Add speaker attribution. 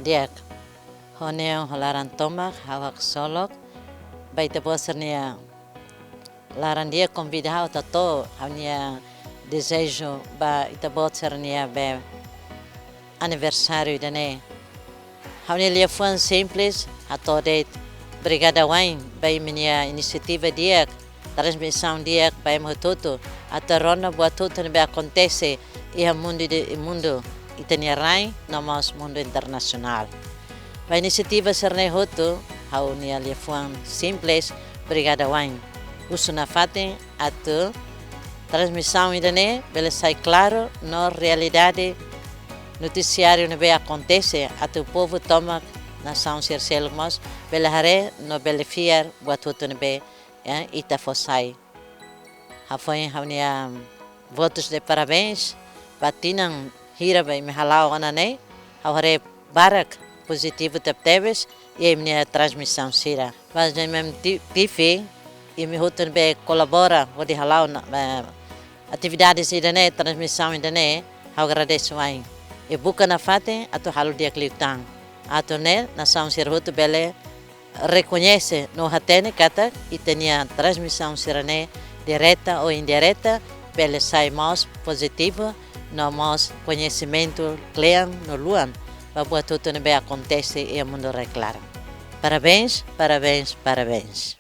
Speaker 1: diak. Honeu holaran tomak hawak solok. Baita bosernia laran dia convida hau tato haunia desejo ba ita bosernia be aniversário dane. Haunia lia fuan simples atode brigada wain bai minha iniciativa diak transmissão diak bai mototo atarona buat tudo be acontece e mundo itania rai no mas mundo internacional. Ba iniciativa serne hoto haunia lia fuan simples brigada wain. Usuna fatem atu transmissão idane bele sai claro no realidade noticiário não bem acontece atu povo toma nação cercelmos bele hare no bele fiar buat tudo be ita fosai. Hafoi haunia votos de parabéns batinan hira bai me halau anane hare barak positivo tepteves e minha transmissão sira. Mas nem tifi e me rotan be colabora vou de halau atividades idane transmissão idane eu agradeço ai e buka na fate atu halu dia kliutang atu ne nação ser roto bele reconhece no hatene kata e tinha transmissão sirane direta ou indireta bele sai mais positivo no mais conhecimento clean no luan para boa tudo ne be acontece e o mundo reclara. Parabéns, parabéns, parabéns.